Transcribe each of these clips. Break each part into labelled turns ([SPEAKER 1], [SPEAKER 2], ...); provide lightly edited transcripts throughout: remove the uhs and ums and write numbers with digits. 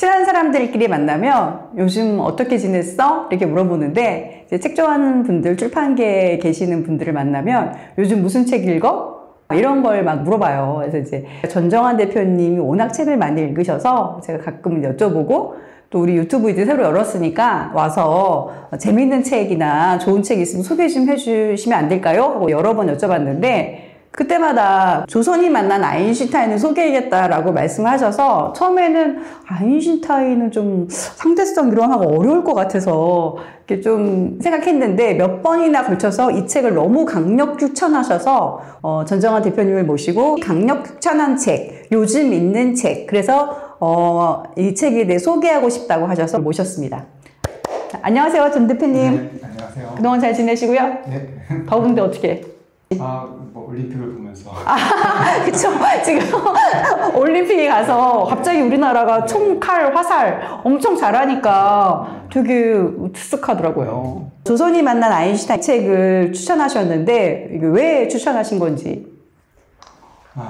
[SPEAKER 1] 친한 사람들끼리 만나면 요즘 어떻게 지냈어? 이렇게 물어보는데 이제 책 좋아하는 분들, 출판계에 계시는 분들을 만나면 요즘 무슨 책 읽어? 이런 걸 막 물어봐요. 그래서 이제 전정환 대표님이 워낙 책을 많이 읽으셔서 제가 가끔 여쭤보고 또 우리 유튜브 이제 새로 열었으니까 와서 재밌는 책이나 좋은 책 있으면 소개 좀 해주시면 안 될까요? 하고 여러 번 여쭤봤는데 그때마다 조선이 만난 아인슈타인을 소개해야겠다라고 말씀을 하셔서 처음에는 아인슈타인은 좀 상대성 이론하고 어려울 것 같아서 이렇게 좀 생각했는데 몇 번이나 걸쳐서 이 책을 너무 강력 추천하셔서 전정환 대표님을 모시고 강력 추천한 책, 요즘 읽는 책, 그래서 이 책에 대해 소개하고 싶다고 하셔서 모셨습니다. 안녕하세요, 전 대표님.
[SPEAKER 2] 네, 안녕하세요.
[SPEAKER 1] 그동안 잘 지내시고요?
[SPEAKER 2] 네.
[SPEAKER 1] 더운데 어떻게?
[SPEAKER 2] 뭐 올림픽을 보면서.
[SPEAKER 1] 그쵸. 지금 올림픽에 가서 갑자기 우리나라가 총, 칼, 화살 엄청 잘하니까 되게 으쓱하더라고요. 조선이 만난 아인슈타인 책을 추천하셨는데 이게 왜 추천하신 건지?
[SPEAKER 2] 네.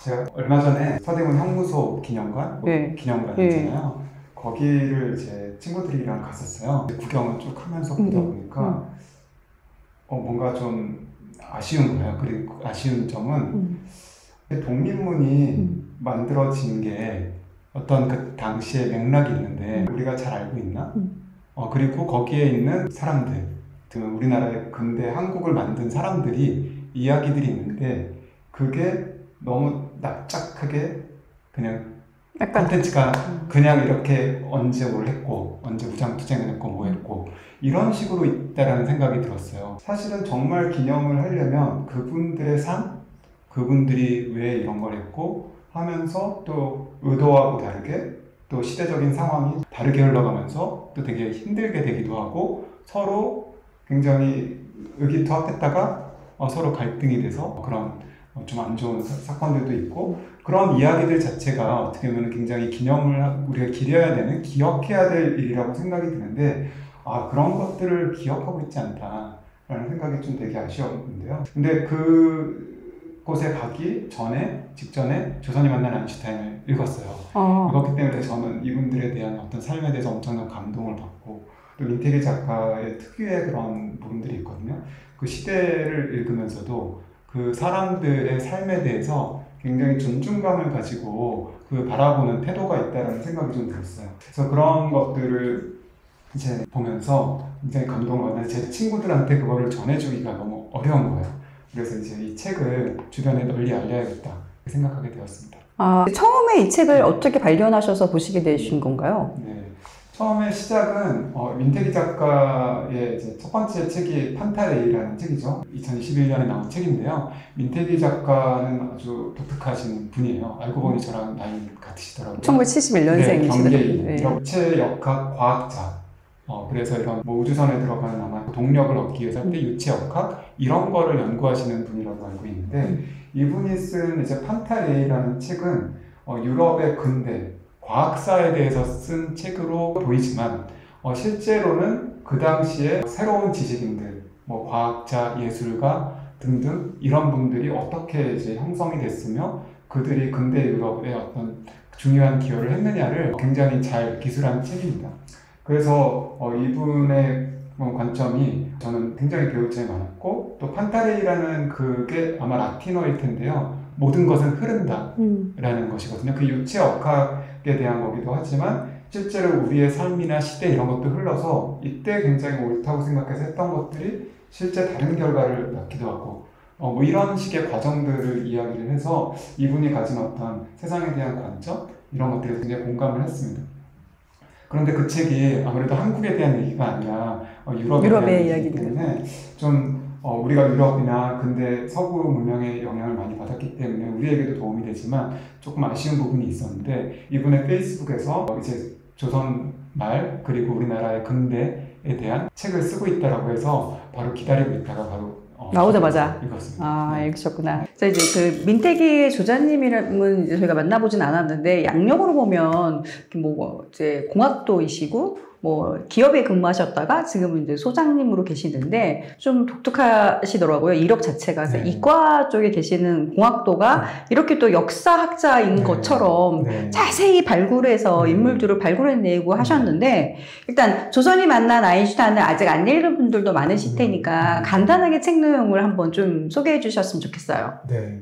[SPEAKER 2] 제가 얼마 전에 서대문 형무소 기념관,
[SPEAKER 1] 네.
[SPEAKER 2] 기념관 있잖아요. 거기를 제 친구들이랑 갔었어요. 구경을 쭉 하면서 보다 보니까 뭔가 좀 아쉬운 거예요. 그리고 아쉬운 점은 독립문이 만들어진 게 어떤 그 당시의 맥락이 있는데 우리가 잘 알고 있나? 그리고 거기에 있는 사람들, 우리나라의 근대 한국을 만든 사람들이 이야기들이 있는데 그게 너무 납작하게 그냥 콘텐츠가 그냥 이렇게 언제 뭘 했고 언제 무장투쟁을 했고 뭐 했고 이런 식으로 있다라는 생각이 들었어요. 사실은 정말 기념을 하려면 그분들의 삶, 그분들이 왜 이런 걸 했고 하면서 또 의도하고 다르게 또 시대적인 상황이 다르게 흘러가면서 또 되게 힘들게 되기도 하고 서로 굉장히 의기투합했다가 서로 갈등이 돼서 그런 좀 안 좋은 사건들도 있고 그런 이야기들 자체가 어떻게 보면 굉장히 우리가 기려야 되는, 기억해야 될 일이라고 생각이 드는데 그런 것들을 기억하고 있지 않다라는 생각이 좀 되게 아쉬웠는데요. 근데 그곳에 가기 직전에 조선이 만난 아인슈타인을 읽었어요. 읽었기 때문에 저는 이분들에 대한 어떤 삶에 대해서 엄청난 감동을 받고 또 민태기 작가의 특유의 그런 부분들이 있거든요. 그 시대를 읽으면서도 그 사람들의 삶에 대해서 굉장히 존중감을 가지고 바라보는 태도가 있다는 생각이 좀 들었어요. 그래서 그런 것들을 이제 보면서 굉장히 감동을 받는데 제 친구들한테 그거를 전해주기가 너무 어려운 거예요. 그래서 이제 이 책을 주변에 널리 알려야겠다 생각하게 되었습니다.
[SPEAKER 1] 처음에 이 책을 어떻게 발견하셔서 보시게 되신 건가요?
[SPEAKER 2] 네. 처음에 시작은 민태기 작가의 이제 첫 번째 책이 판타레이라는 책이죠. 2021년에 나온 책인데요. 민태기 작가는 아주 독특하신 분이에요. 알고 보니 저랑 나이 같으시더라고요.
[SPEAKER 1] 1971년생이시더라고요.
[SPEAKER 2] 네, 경제인, 유체역학 과학자. 그래서 이런 우주선에 들어가는 아마 동력을 얻기 위해서 유체역학 이런 거를 연구하시는 분이라고 알고 있는데 이분이 쓴 이제 판타레이라는 책은 유럽의 근대 과학사에 대해서 쓴 책으로 보이지만 실제로는 그 당시에 새로운 지식인들, 과학자, 예술가 등등 이런 분들이 어떻게 이제 형성이 됐으며 그들이 근대 유럽에 어떤 중요한 기여를 했느냐를 굉장히 잘 기술한 책입니다. 그래서 이분의 관점이 저는 굉장히 배울 점이 많았고 또 판타레이라는 그게 아마 라틴어일 텐데요. 모든 것은 흐른다라는 것이거든요. 그 유체역학에 대한 거기도 하지만 실제로 우리의 삶이나 시대 이런 것도 흘러서 이때 굉장히 옳다고 생각해서 했던 것들이 실제 다른 결과를 낳기도 하고 이런 식의 과정들을 이야기를 해서 이분이 가진 어떤 세상에 대한 관점 이런 것들에 굉장히 공감을 했습니다. 그런데 그 책이 아무래도 한국에 대한 얘기가 아니라 유럽에 대한 얘기이기 때문에 좀 우리가 유럽이나 근대 서구 문명의 영향을 많이 받았기 때문에 우리에게도 도움이 되지만 조금 아쉬운 부분이 있었는데 이분의 페이스북에서 이제 조선 말 그리고 우리나라의 근대에 대한 책을 쓰고 있다라고 해서 바로 기다리고 있다가 바로
[SPEAKER 1] 나오자마자
[SPEAKER 2] 읽었습니다.
[SPEAKER 1] 읽으셨구나. 자, 이제 그 민태기 조자님은 이제 저희가 만나보진 않았는데 양력으로 보면 이제 공학도이시고 뭐 기업에 근무하셨다가 지금은 이제 소장님으로 계시는데 좀 독특하시더라고요. 이력 자체가.
[SPEAKER 2] 네.
[SPEAKER 1] 이과 쪽에 계시는 공학도가 이렇게 또 역사학자인
[SPEAKER 2] 네.
[SPEAKER 1] 것처럼
[SPEAKER 2] 네.
[SPEAKER 1] 자세히 발굴해서 인물들을 발굴해내고 하셨는데 일단 조선이 만난 아인슈타인을 아직 안 읽은 분들도 많으실 테니까 간단하게 책 내용을 한번 좀 소개해 주셨으면 좋겠어요.
[SPEAKER 2] 네.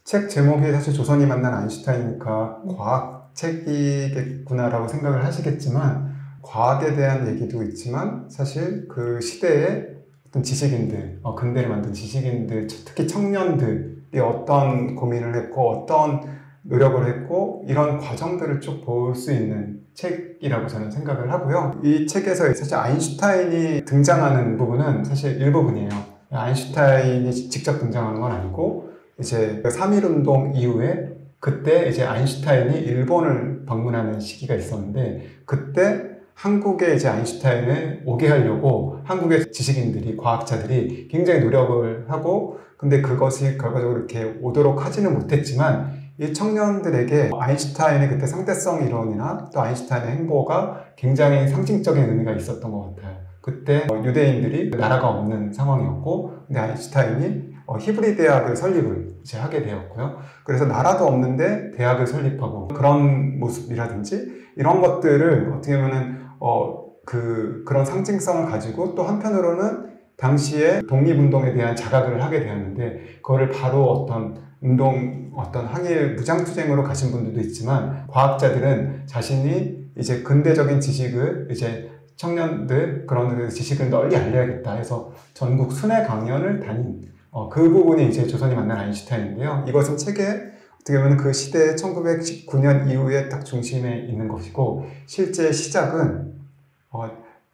[SPEAKER 2] 책 제목이 사실 조선이 만난 아인슈타인이니까 과학 책이겠구나라고 생각을 하시겠지만 과학에 대한 얘기도 있지만 사실 그 시대의 어떤 지식인들, 근대를 만든 지식인들, 특히 청년들이 어떤 고민을 했고 어떤 노력을 했고 이런 과정들을 쭉 볼 수 있는 책이라고 저는 생각을 하고요. 이 책에서 사실 아인슈타인이 등장하는 부분은 사실 일부분이에요. 아인슈타인이 직접 등장하는 건 아니고 이제 3.1운동 이후에 그때 이제 아인슈타인이 일본을 방문하는 시기가 있었는데 그때 한국에 이제 아인슈타인을 오게 하려고 한국의 지식인들이, 과학자들이 굉장히 노력을 하고 근데 그것이 결과적으로 이렇게 오도록 하지는 못했지만 이 청년들에게 아인슈타인의 그때 상대성 이론이나 또 아인슈타인의 행보가 굉장히 상징적인 의미가 있었던 것 같아요. 그때 유대인들이 나라가 없는 상황이었고 근데 아인슈타인이 히브리 대학을 설립을 이제 하게 되었고요. 그래서 나라도 없는데 대학을 설립하고 그런 모습이라든지 이런 것들을 어떻게 보면은 그런 상징성을 가지고 또 한편으로는 당시에 독립운동에 대한 자각을 하게 되었는데 그거를 바로 어떤 항일 무장투쟁으로 가신 분들도 있지만 과학자들은 자신이 이제 근대적인 지식을 이제 청년들 그런 지식을 널리 알려야겠다 해서 전국 순회 강연을 다닌 그 부분이 이제 조선이 만난 아인슈타인인데요. 이것은 책에 어떻게 보면 그 시대 1919년 이후에 딱 중심에 있는 것이고 실제 시작은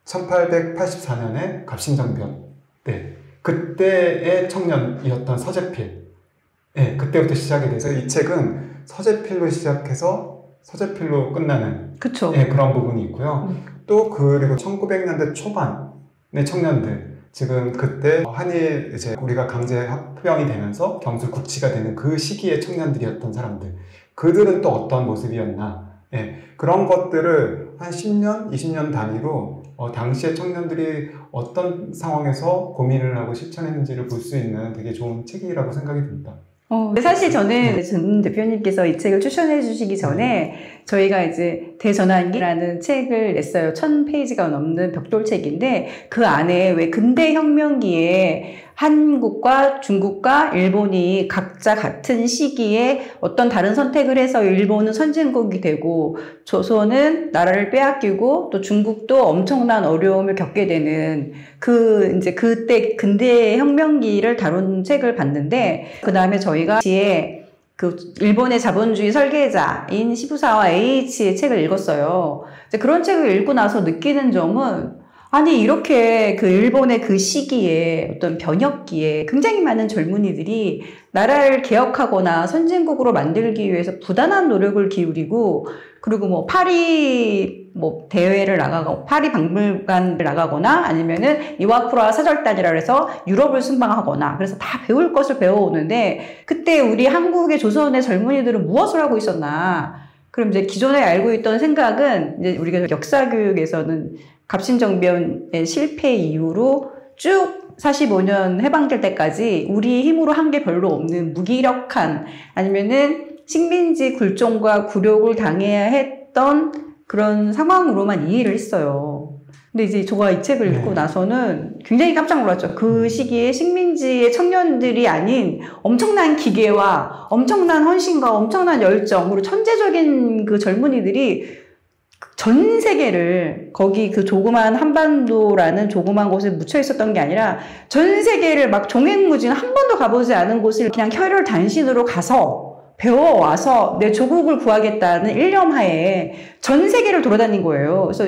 [SPEAKER 2] 1884년에 갑신정변 그때의 청년이었던 서재필 그때부터 시작이 돼서 이 책은 서재필로 시작해서 서재필로 끝나는
[SPEAKER 1] 그쵸.
[SPEAKER 2] 그런 부분이 있고요. 또 그리고 1900년대 초반의 청년들 지금 그때 한일 이제 우리가 강제 합병이 되면서 경술 국치가 되는 그 시기의 청년들이었던 사람들 그들은 또 어떤 모습이었나 그런 것들을 한 10년, 20년 단위로 당시의 청년들이 어떤 상황에서 고민을 하고 실천했는지를 볼 수 있는 되게 좋은 책이라고 생각이 듭니다.
[SPEAKER 1] 사실 저는 전 대표님께서 이 책을 추천해 주시기 전에 저희가 이제 대전환기라는 책을 냈어요. 1000페이지가 넘는 벽돌책인데 그 안에 왜 근대혁명기에 한국과 중국과 일본이 각자 같은 시기에 어떤 다른 선택을 해서 일본은 선진국이 되고 조선은 나라를 빼앗기고 또 중국도 엄청난 어려움을 겪게 되는 이제 그때 근대혁명기를 다룬 책을 봤는데 그 다음에 저희가 뒤에 그 일본의 자본주의 설계자인 시부사와 H의 책을 읽었어요. 이제 그런 책을 읽고 나서 느끼는 점은 아니 이렇게 그 일본의 그 시기에 어떤 변혁기에 굉장히 많은 젊은이들이 나라를 개혁하거나 선진국으로 만들기 위해서 부단한 노력을 기울이고 그리고 뭐 파리 대회를 나가고 파리 박물관을 나가거나 아니면은 이와쿠라 사절단이라 해서 유럽을 순방하거나 그래서 다 배울 것을 배워오는데 그때 우리 한국의 조선의 젊은이들은 무엇을 하고 있었나? 그럼 이제 기존에 알고 있던 생각은 이제 우리가 역사 교육에서는 갑신정변의 실패 이후로 쭉 45년 해방될 때까지 우리 힘으로 한 게 별로 없는 무기력한 아니면은 식민지 굴종과 굴욕을 당해야 했던 그런 상황으로만 이해를 했어요. 근데 이제 제가 이 책을 읽고 나서는 굉장히 깜짝 놀랐죠. 그 시기에 식민지의 청년들이 아닌 엄청난 기계와 엄청난 헌신과 엄청난 열정, 그리고 천재적인 그 젊은이들이 전 세계를 거기 그 조그만 한반도라는 조그만 곳에 묻혀 있었던 게 아니라 전 세계를 막 종횡무진 한 번도 가보지 않은 곳을 그냥 혈혈단신으로 가서 배워와서 내 조국을 구하겠다는 일념하에 전 세계를 돌아다닌 거예요. 그래서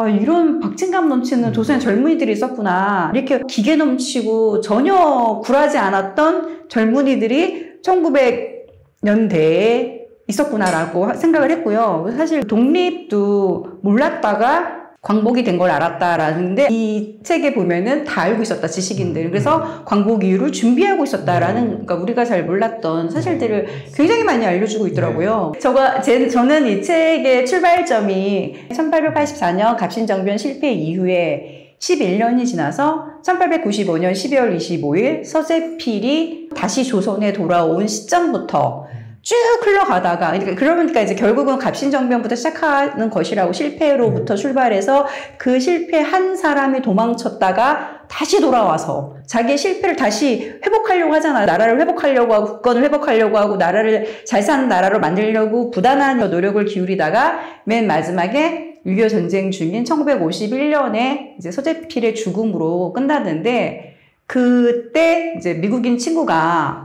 [SPEAKER 1] 이런 박진감 넘치는 조선의 젊은이들이 있었구나. 이렇게 기계 넘치고 전혀 굴하지 않았던 젊은이들이 1900년대에 있었구나라고 생각을 했고요. 사실 독립도 몰랐다가 광복이 된 걸 알았다라는데 이 책에 보면은 다 알고 있었다 지식인들은. 그래서 광복 이후를 준비하고 있었다라는 그러니까 우리가 잘 몰랐던 사실들을 굉장히 많이 알려주고 있더라고요. 저는 이 책의 출발점이 1884년 갑신정변 실패 이후에 11년이 지나서 1895년 12월 25일 서재필이 다시 조선에 돌아온 시점부터 쭉 흘러가다가, 그러니까 이제 결국은 갑신정변부터 시작하는 것이라고, 실패로부터 출발해서 그 실패한 사람이 도망쳤다가 다시 돌아와서 자기의 실패를 다시 회복하려고 하잖아요. 나라를 회복하려고 하고, 국권을 회복하려고 하고, 나라를 잘 사는 나라로 만들려고 부단한 노력을 기울이다가 맨 마지막에 6.25 전쟁 중인 1951년에 이제 서재필의 죽음으로 끝났는데, 그때 이제 미국인 친구가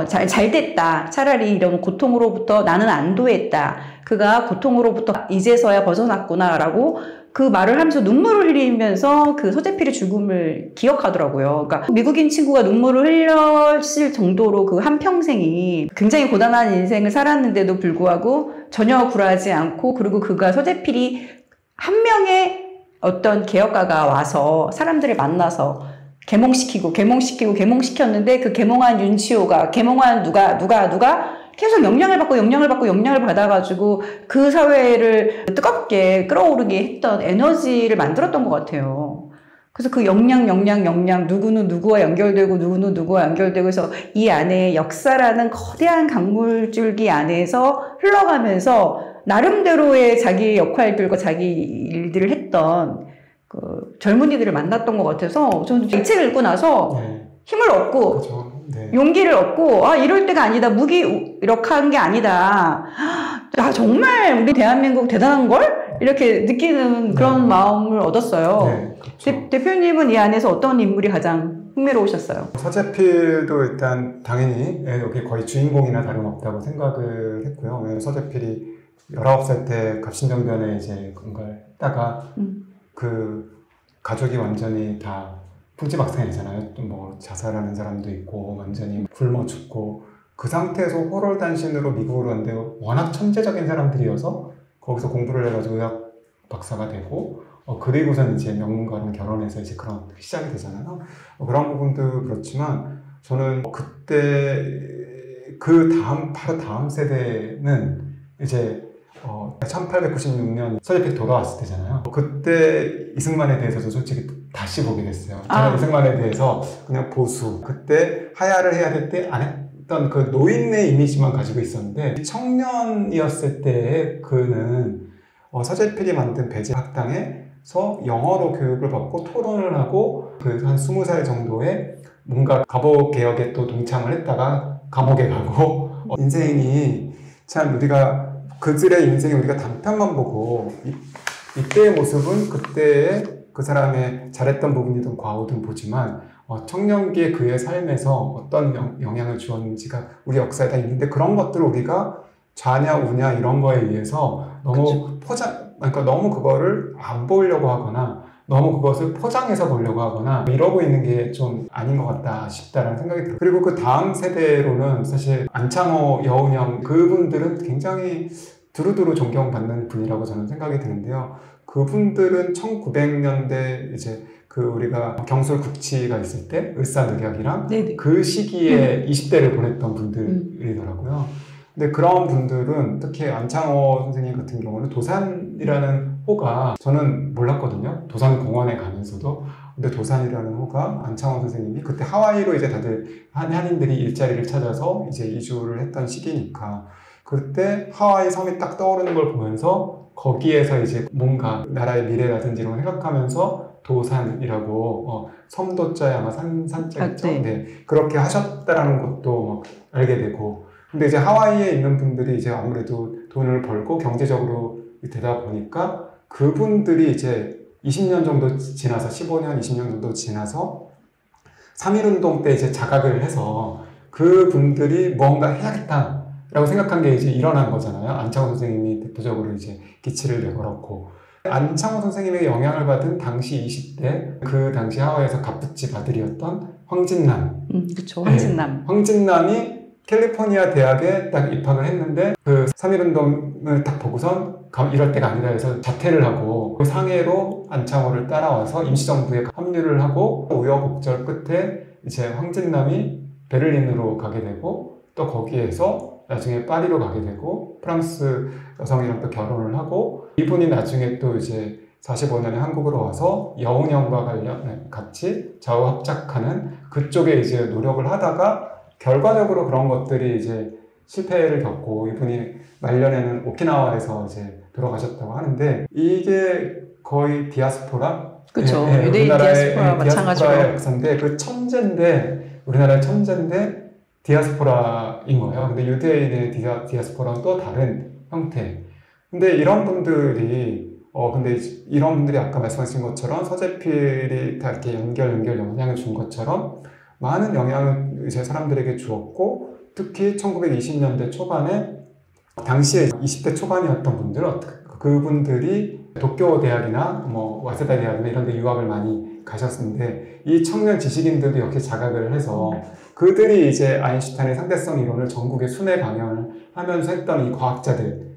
[SPEAKER 1] 잘 됐다. 차라리 이런 고통으로부터 나는 안도했다. 그가 고통으로부터 이제서야 벗어났구나. 라고 그 말을 하면서 눈물을 흘리면서 그 서재필의 죽음을 기억하더라고요. 그러니까 미국인 친구가 눈물을 흘렸을 정도로 그 한평생이 굉장히 고단한 인생을 살았는데도 불구하고 전혀 굴하지 않고, 그리고 그가 서재필이 한 명의 어떤 개혁가가 와서 사람들을 만나서 개몽시켰는데 그 개몽한 윤치호가, 개몽한 누가 계속 영향을 받아가지고 그 사회를 뜨겁게 끌어오르게 했던 에너지를 만들었던 것 같아요. 그래서 그 영양, 누구는 누구와 연결되고, 누구는 누구와 연결되고 해서 이 안에 역사라는 거대한 강물줄기 안에서 흘러가면서 나름대로의 자기 역할들과 자기 일들을 했던 그 젊은이들을 만났던 것 같아서 저는 이 책을 읽고 나서 힘을 얻고
[SPEAKER 2] 그렇죠.
[SPEAKER 1] 용기를 얻고 이럴 때가 아니다. 무기력한 게 아니다. 정말 우리 대한민국 대단한 걸? 이렇게 느끼는 그런 마음을 얻었어요. 그렇죠. 대표님은 이 안에서 어떤 인물이 가장 흥미로우셨어요?
[SPEAKER 2] 서재필도 일단 당연히 여기 거의 주인공이나 다름없다고 생각을 했고요. 왜냐면 서재필이 19살 때 갑신정변에 이제 그걸 했다가 그 가족이 완전히 다 풍지박산이잖아요. 또 뭐 자살하는 사람도 있고 완전히 굶어 죽고 그 상태에서 호롤단신으로 미국으로 왔는데 워낙 천재적인 사람들이어서 거기서 공부를 해가지고 의학 박사가 되고 그리고선 이제 명문가랑 결혼해서 이제 그런 시작이 되잖아요. 그런 부분도 그렇지만 저는 그때 바로 다음 세대는 이제 1896년 서재필이 돌아왔을 때잖아요. 그때 이승만에 대해서도 솔직히 다시 보게 됐어요. 제가 이승만에 대해서 그냥 보수, 그때 하야를 해야 될 때 안 했던 그 노인의 이미지만 가지고 있었는데, 청년이었을 때 그는 서재필이 만든 배제 학당에서 영어로 교육을 받고 토론을 하고 그 한 20살 정도에 뭔가 갑오 개혁에 또 동참을 했다가 감옥에 가고 인생이 참 우리가 그들의 인생에 우리가 단편만 보고 이때의 모습은 그때의 그 사람의 잘했던 부분이든 과오든 보지만 청년기의 그의 삶에서 어떤 영향을 주었는지가 우리 역사에 다 있는데, 그런 것들을 우리가 좌냐 우냐 이런 거에 의해서 너무 그러니까 너무 그거를 안 보려고 하거나 너무 그것을 포장해서 보려고 하거나 이러고 있는 게 좀 아닌 것 같다 싶다라는 생각이 들어요. 그리고 그 다음 세대로는 사실 안창호, 여운형 그분들은 굉장히 두루두루 존경받는 분이라고 저는 생각이 드는데요. 그분들은 1900년대 이제 그 우리가 경술 국치가 있을 때 을사늑약이랑 그 시기에 20대를 보냈던 분들이더라고요. 근데 그런 분들은 특히 안창호 선생님 같은 경우는 도산이라는 호가 저는 몰랐거든요. 도산공원에 가면서도. 근데 도산이라는 호가 안창호 선생님이 그때 하와이로 이제 다들 한인들이 일자리를 찾아서 이제 이주를 했던 시기니까 그때 하와이 섬이 딱 떠오르는 걸 보면서 거기에서 이제 뭔가 나라의 미래라든지 이런 걸 생각하면서 도산이라고 섬도자에 아마 산자겠죠. 네, 그렇게 하셨다라는 것도 알게 되고, 근데 이제 하와이에 있는 분들이 이제 아무래도 돈을 벌고 경제적으로 되다 보니까 그분들이 이제 20년 정도 지나서 15년, 20년 정도 지나서 3.1운동 때 이제 자각을 해서 그분들이 뭔가 해야겠다 라고 생각한 게 이제 일어난 거잖아요. 안창호 선생님이 대표적으로 이제 기치를 내걸었고, 안창호 선생님에게 영향을 받은 당시 20대 그 당시 하와이에서 갑부집 아들이었던 황진남.
[SPEAKER 1] 그렇죠. 황진남.
[SPEAKER 2] 네, 황진남이 캘리포니아 대학에 딱 입학을 했는데 그 3.1운동을 딱 보고선 이럴 때가 아니다 해서 자퇴를 하고 그 상해로 안창호를 따라와서 임시정부에 합류를 하고 우여곡절 끝에 이제 황진남이 베를린으로 가게 되고 또 거기에서 나중에 파리로 가게 되고 프랑스 여성이랑 또 결혼을 하고 이분이 나중에 또 이제 45년에 한국으로 와서 여운형과 같이 좌우합작하는 그쪽에 이제 노력을 하다가 결과적으로 그런 것들이 이제 실패를 겪고 이분이 말년에는 오키나와에서 이제 돌아가셨다고 하는데 이게 거의 디아스포라?
[SPEAKER 1] 그렇죠.
[SPEAKER 2] 네,
[SPEAKER 1] 유대인 디아스포라 마찬가지로.
[SPEAKER 2] 역사인데 그 천재인데 우리나라의 천재인데 디아스포라인 거예요. 근데 유대인의 디아스포라는 또 다른 형태. 근데 이런 분들이 근데 이런 분들이 아까 말씀하신 것처럼 서재필이 다 이렇게 영향을 준 것처럼 많은 영향을 이제 사람들에게 주었고 특히 1920년대 초반에 당시에 20대 초반이었던 분들 그분들이 도쿄 대학이나 뭐 와세다 대학이나 이런 데 유학을 많이 가셨는데 이 청년 지식인들도 역시 자각을 해서 그들이 이제 아인슈타인의 상대성 이론을 전국에 순회 강연을 하면서 했던 이 과학자들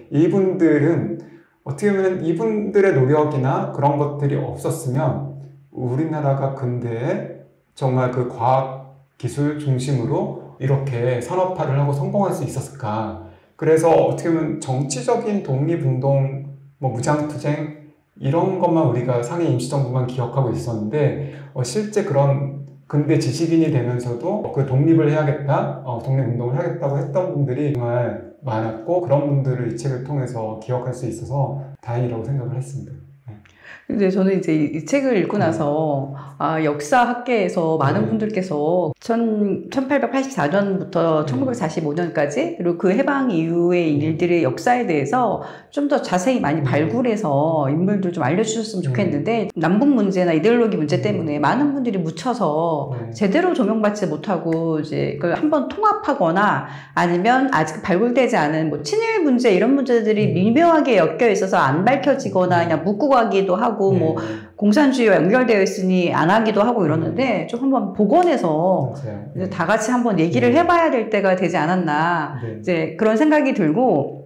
[SPEAKER 2] 이분들은 어떻게 보면 이분들의 노력이나 그런 것들이 없었으면 우리나라가 근대에 정말 그 과학 기술 중심으로 이렇게 산업화를 하고 성공할 수 있었을까. 그래서 어떻게 보면 정치적인 독립운동, 뭐 무장투쟁 이런 것만 우리가 상해 임시정부만 기억하고 있었는데 실제 그런 근대 지식인이 되면서도 그 독립을 해야겠다, 독립운동을 하겠다고 했던 분들이 정말 많았고 그런 분들을 이 책을 통해서 기억할 수 있어서 다행이라고 생각을 했습니다.
[SPEAKER 1] 근데 저는 이제 이 책을 읽고 나서 역사학계에서 많은 분들께서 1884년부터 1945년까지 그리고 그 해방 이후의 일들의 역사에 대해서 좀 더 자세히 많이 발굴해서 인물들 좀 알려주셨으면 좋겠는데 남북 문제나 이데올로기 문제 때문에 많은 분들이 묻혀서 제대로 조명받지 못하고 이제 그걸 한번 통합하거나 아니면 아직 발굴되지 않은 뭐 친일 문제 이런 문제들이 미묘하게 엮여 있어서 안 밝혀지거나 그냥 묻고 가기도 하고 뭐 공산주의와 연결되어 있으니 안 하기도 하고 이러는데 좀 한번 복원해서 이제 다 같이 한번 얘기를 해봐야 될 때가 되지 않았나 이제 그런 생각이 들고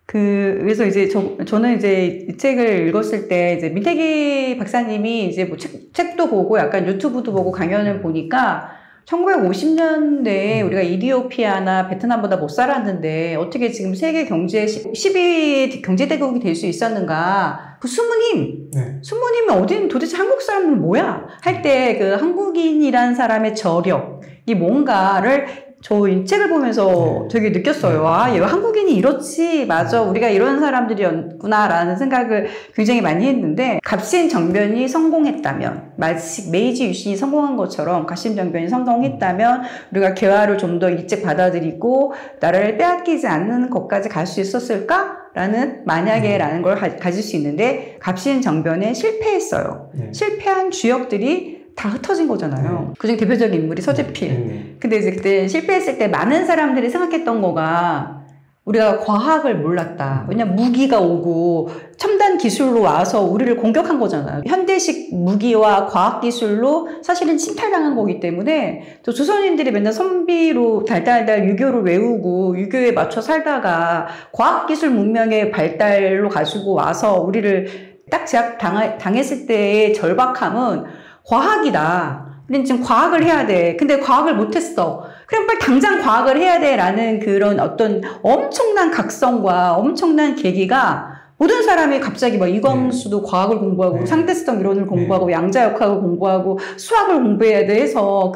[SPEAKER 1] 그래서 이제 저는 이제 이 책을 읽었을 때 이제 민태기 박사님이 이제 뭐 책도 보고 약간 유튜브도 보고 강연을 보니까 1950년대에 우리가 이디오피아나 베트남보다 못 살았는데 어떻게 지금 세계 경제 10위 경제대국이 될 수 있었는가? 그 숨은 힘! 숨은 힘이 어딘 도대체 한국 사람은 뭐야? 할 때 그 한국인이란 사람의 저력이 뭔가를 저 이 책을 보면서 되게 느꼈어요. 얘 한국인이 이렇지. 맞아. 우리가 이런 사람들이었구나. 라는 생각을 굉장히 많이 했는데, 갑신정변이 성공했다면, 마치 메이지 유신이 성공한 것처럼 갑신정변이 성공했다면, 우리가 개화를 좀 더 일찍 받아들이고, 나라를 빼앗기지 않는 것까지 갈 수 있었을까? 라는 만약에 라는 걸 가질 수 있는데, 갑신정변에 실패했어요. 실패한 주역들이 다 흩어진 거잖아요. 그중 대표적인 인물이 서재필. 근데 이제 그때 실패했을 때 많은 사람들이 생각했던 거가 우리가 과학을 몰랐다. 왜냐면 무기가 오고 첨단 기술로 와서 우리를 공격한 거잖아요. 현대식 무기와 과학 기술로 사실은 침탈당한 거기 때문에 또 조선인들이 맨날 선비로 달달달 유교를 외우고 유교에 맞춰 살다가 과학 기술 문명의 발달로 가지고 와서 우리를 딱 제압당했을 때의 절박함은 과학이다. 근데 지금 과학을 해야 돼. 근데 과학을 못했어. 그럼 빨리 당장 과학을 해야 돼. 라는 그런 어떤 엄청난 각성과 엄청난 계기가 모든 사람이 갑자기 막 이광수도 과학을 공부하고 상대성 이론을 공부하고 양자역학을 공부하고 수학을 공부해야 돼 해서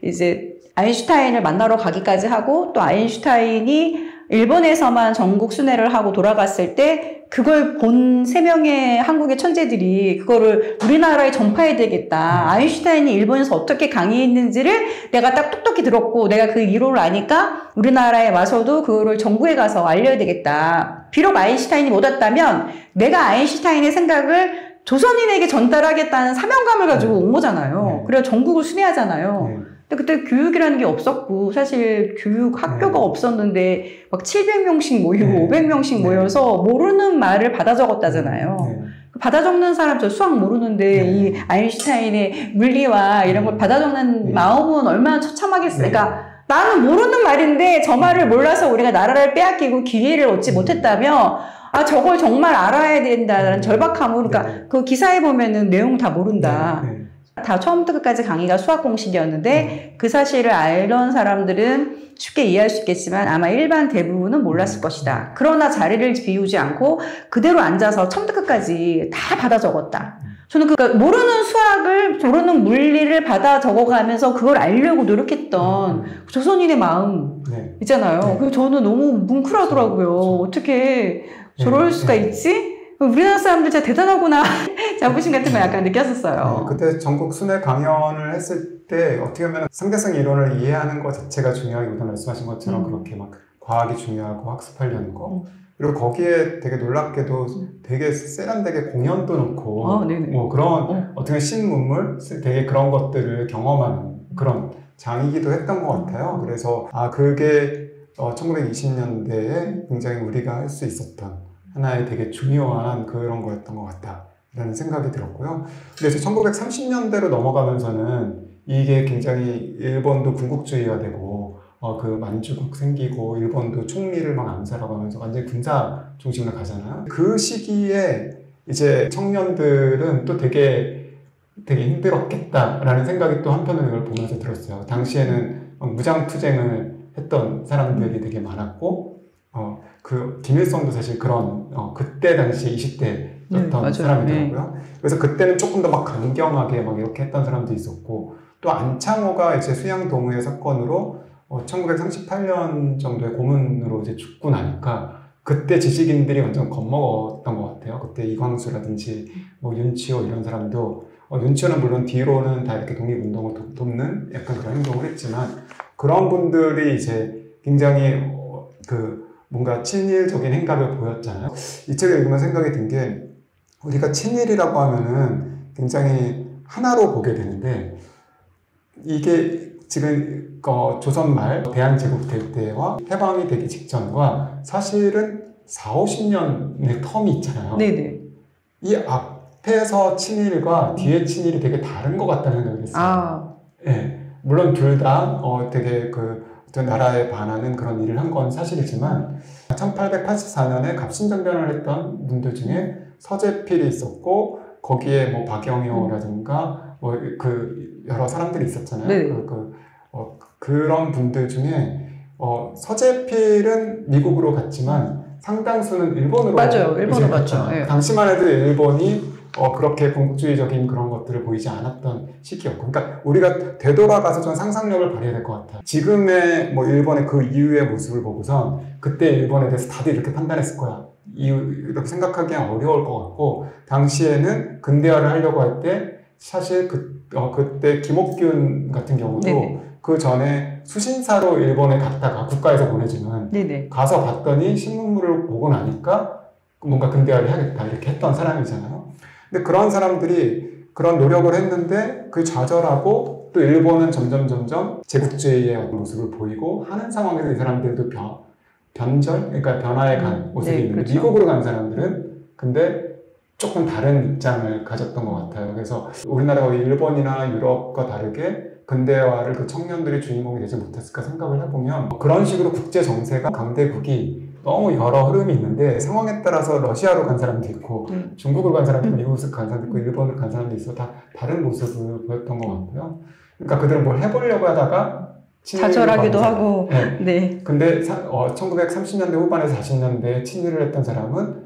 [SPEAKER 1] 이제 아인슈타인을 만나러 가기까지 하고 또 아인슈타인이 일본에서만 전국 순회를 하고 돌아갔을 때 그걸 본 3명의 한국의 천재들이 그거를 우리나라에 전파해야 되겠다. 아인슈타인이 일본에서 어떻게 강의했는지를 내가 딱 똑똑히 들었고 내가 그 이론을 아니까 우리나라에 와서도 그거를 정부에 가서 알려야 되겠다. 비록 아인슈타인이 못 왔다면 내가 아인슈타인의 생각을 조선인에게 전달하겠다는 사명감을 가지고 온 거잖아요. 그래서 전국을 순회하잖아요. 근데 그때 교육이라는 게 없었고 사실 교육 학교가 없었는데 막 700명씩 모이고 500명씩 모여서 모르는 말을 받아 적었다잖아요. 받아 적는 사람 저 수학 모르는데 이 아인슈타인의 물리와 이런 걸 받아 적는 마음은 얼마나 처참하겠어요. 그러니까 나는 모르는 말인데 저 말을 몰라서 우리가 나라를 빼앗기고 기회를 얻지 못했다며 아 저걸 정말 알아야 된다는 절박함으로 그러니까 그 기사에 보면은 내용 다 모른다. 다 처음부터 끝까지 강의가 수학 공식이었는데 그 사실을 알던 사람들은 쉽게 이해할 수 있겠지만 아마 일반 대부분은 몰랐을 것이다. 그러나 자리를 비우지 않고 그대로 앉아서 처음부터 끝까지 다 받아 적었다. 저는 그러니까 모르는 수학을 모르는 물리를 받아 적어가면서 그걸 알려고 노력했던 조선인의 마음 있잖아요. 그래서 저는 너무 뭉클하더라고요. 어떻게 저럴 수가 있지? 우리나라 사람들 진짜 대단하구나. 자부심 같은 거 약간 느꼈었어요.
[SPEAKER 2] 그때 전국 순회 강연을 했을 때 어떻게 보면 상대성 이론을 이해하는 것 자체가 중요하기보다 말씀하신 것처럼 그렇게 막 과학이 중요하고 학습하려는 거 그리고 거기에 되게 놀랍게도 되게 세련되게 공연도 놓고 뭐 그런 어떻게 신문물 되게 그런 것들을 경험하는 그런 장이기도 했던 것 같아요. 그래서 그게 1920년대에 굉장히 우리가 할 수 있었던 하나의 되게 중요한 그런 거였던 것 같다라는 생각이 들었고요. 그래서 1930년대로 넘어가면서는 이게 굉장히 일본도 군국주의화되고 그 만주국 생기고 일본도 총리를 막 암살하고 하면서 완전히 군사 중심으로 가잖아요. 그 시기에 이제 청년들은 또 되게 힘들었겠다라는 생각이 또 한편으로 이걸 보면서 들었어요. 당시에는 무장투쟁을 했던 사람들이 되게 많았고 그 김일성도 사실 그런 그때 당시에 20대였던 사람이더라고요. 그래서 그때는 조금 더 막 강경하게 막 이렇게 했던 사람도 있었고 또 안창호가 이제 수양동의 사건으로 1938년 정도에 고문으로 이제 죽고 나니까 그때 지식인들이 완전 겁먹었던 것 같아요. 그때 이광수라든지 뭐 윤치호 이런 사람도 윤치호는 물론 뒤로는 다 이렇게 독립운동을 돕는 약간 그런 행동을 했지만 그런 분들이 이제 굉장히 뭔가 친일적인 행각을 보였잖아요. 이 책을 읽으면서 생각이 든 게 우리가 친일이라고 하면은 굉장히 하나로 보게 되는데 이게 지금 조선 말 대한제국 될 때와 해방이 되기 직전과 사실은 40-50년의 텀이 있잖아요.
[SPEAKER 1] 네네.
[SPEAKER 2] 이 앞에서 친일과 뒤에 친일이 되게 다른 것 같다는 생각이 했어요. 네. 물론 둘 다 되게 어떤 나라에 반하는 그런 일을 한 건 사실이지만 1884년에 갑신정변을 했던 분들 중에 서재필이 있었고 거기에 뭐 박영효라든가 뭐 여러 사람들이 있었잖아요. 그런 분들 중에 서재필은 미국으로 갔지만 상당수는 일본으로 갔죠. 당시만 해도 일본이 그렇게 군국주의적인 그런 것들을 보이지 않았던 시기였고, 그러니까 우리가 되돌아가서 좀 상상력을 발휘해야 될 것 같아요. 지금의 뭐 일본의 그 이후의 모습을 보고선 그때 일본에 대해서 다들 이렇게 판단했을 거야. 이렇게 생각하기엔 어려울 것 같고, 당시에는 근대화를 하려고 할 때 사실 그때 김옥균 같은 경우도 그 전에 수신사로 일본에 갔다가 국가에서 보내주면 가서 봤더니 신문물을 보고 나니까 뭔가 근대화를 해야겠다 이렇게 했던 사람이잖아요. 근데 그런 사람들이 그런 노력을 했는데 그 좌절하고 또 일본은 점점 제국주의의 모습을 보이고 하는 상황에서 이 사람들도 그러니까 변화에 간 모습이 있는데 미국으로 간 사람들은 근데 조금 다른 입장을 가졌던 것 같아요. 그래서 우리나라가 일본이나 유럽과 다르게 근대화를 그 청년들이 주인공이 되지 못했을까 생각을 해보면 그런 식으로 국제 정세가 강대국이 너무 여러 흐름이 있는데 상황에 따라서 러시아로 간 사람도 있고 중국으로 간 사람도 있고 미국으로 간 사람도 있고 일본으로 간 사람도 있어 다 다른 모습을 보였던 것 같고요. 그러니까 그들은 뭘 해보려고 하다가
[SPEAKER 1] 좌절하기도 하고.
[SPEAKER 2] 근데 1930년대 후반에서 40년대에 친일을 했던 사람은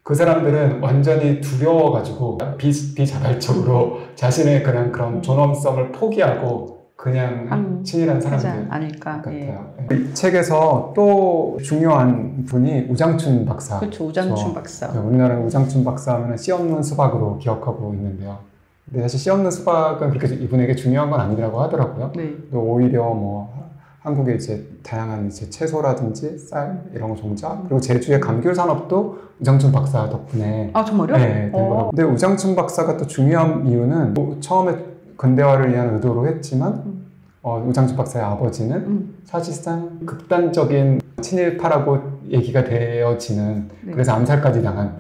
[SPEAKER 2] 그 사람들은 완전히 두려워가지고 비자발적으로 자신의 그런 존엄성을 포기하고 그냥 친일한 사람들
[SPEAKER 1] 아닐까
[SPEAKER 2] 같아요. 이 책에서 또 중요한 분이 우장춘 박사.
[SPEAKER 1] 그렇죠, 우장춘 박사.
[SPEAKER 2] 우리나라는 우장춘 박사 하면 씨 없는 수박으로 기억하고 있는데요. 근데 사실 씨 없는 수박은 그렇게 이분에게 중요한 건 아니라고 하더라고요. 또 오히려 뭐 한국의 이제 다양한 이제 채소라든지 쌀 이런 거 종자 그리고 제주의 감귤 산업도 우장춘 박사 덕분에
[SPEAKER 1] 정말요?
[SPEAKER 2] 네, 된 거라고. 근데 우장춘 박사가 또 중요한 이유는 뭐 처음에 근대화를 위한 의도로 했지만 우장춘 박사의 아버지는 사실상 극단적인 친일파라고 얘기가 되어지는 그래서 암살까지 당한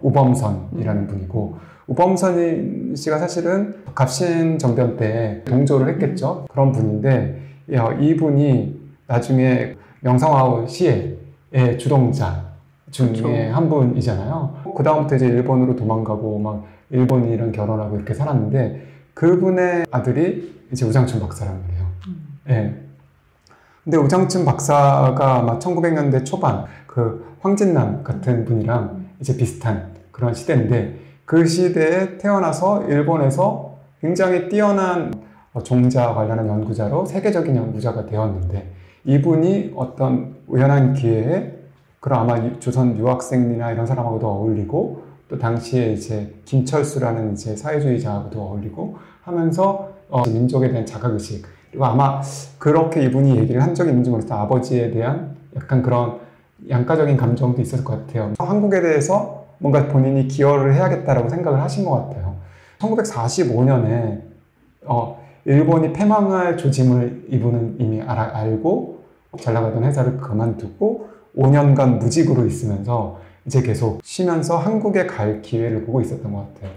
[SPEAKER 2] 우범선이라는 분이고 우범선 씨가 사실은 갑신정변 때 동조를 했겠죠. 그런 분인데 이분이 나중에 명성황후 시해의 주동자 중에
[SPEAKER 1] 그렇죠.
[SPEAKER 2] 한 분이잖아요. 그 다음부터 이제 일본으로 도망가고 막 일본인이랑 결혼하고 이렇게 살았는데 그분의 아들이 이제 우장춘 박사라는 거예요. 예. 근데 우장춘 박사가 아마 1900년대 초반 그 황진남 같은 분이랑 이제 비슷한 그런 시대인데 그 시대에 태어나서 일본에서 굉장히 뛰어난 종자 관련한 연구자로 세계적인 연구자가 되었는데 이분이 어떤 우연한 기회에 그런 아마 조선 유학생이나 이런 사람하고도 어울리고 또 당시에 이제 김철수라는 이제 사회주의자하고도 어울리고 하면서 민족에 대한 자각의식 그리고 아마 그렇게 이분이 얘기를 한 적이 있는지 모르겠어요. 아버지에 대한 약간 그런 양가적인 감정도 있었을 것 같아요. 한국에 대해서 뭔가 본인이 기여를 해야겠다라고 생각을 하신 것 같아요. 1945년에 일본이 패망할 조짐을 이분은 이미 알고 잘 나가던 회사를 그만두고 5년간 무직으로 있으면서 이제 계속 쉬면서 한국에 갈 기회를 보고 있었던 것 같아요.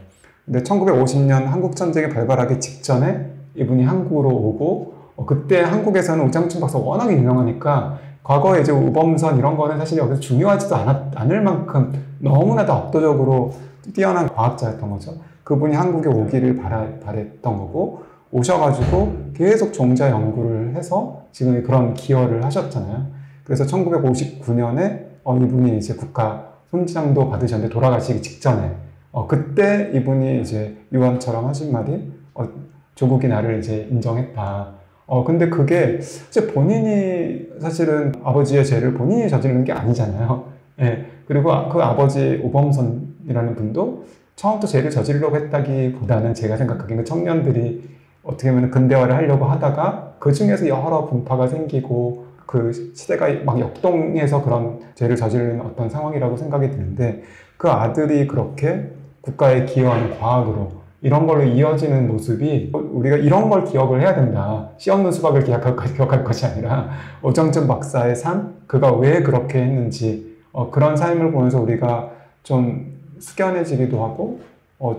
[SPEAKER 2] 근데 1950년 한국전쟁이 발발하기 직전에 이분이 한국으로 오고 그때 한국에서는 우장춘 박사 워낙에 유명하니까 과거에 이제 우범선 이런 거는 사실 여기서 중요하지도 않을 만큼 너무나도 압도적으로 뛰어난 과학자였던 거죠. 그분이 한국에 오기를 바랬던 거고 오셔가지고 계속 종자 연구를 해서 지금 그런 기여를 하셨잖아요. 그래서 1959년에 이분이 이제 국가 훈장도 받으셨는데 돌아가시기 직전에 그때 이분이 이제 유언처럼 하신 말이 조국이 나를 이제 인정했다. 근데 그게 사실 본인이 사실은 아버지의 죄를 본인이 저지르는 게 아니잖아요. 예. 그리고 그 아버지 오범선이라는 분도 처음부터 죄를 저지르려고 했다기보다는 제가 생각하기에는 청년들이 어떻게 보면 근대화를 하려고 하다가 그 중에서 여러 분파가 생기고 그 시대가 막 역동해서 그런 죄를 저지르는 어떤 상황이라고 생각이 드는데 그 아들이 그렇게 국가에 기여하는 과학으로 이런 걸로 이어지는 모습이 우리가 이런 걸 기억을 해야 된다. 씨 없는 수박을 기억할 것이 아니라 우장춘 박사의 삶, 그가 왜 그렇게 했는지 그런 삶을 보면서 우리가 좀 숙연해지기도 하고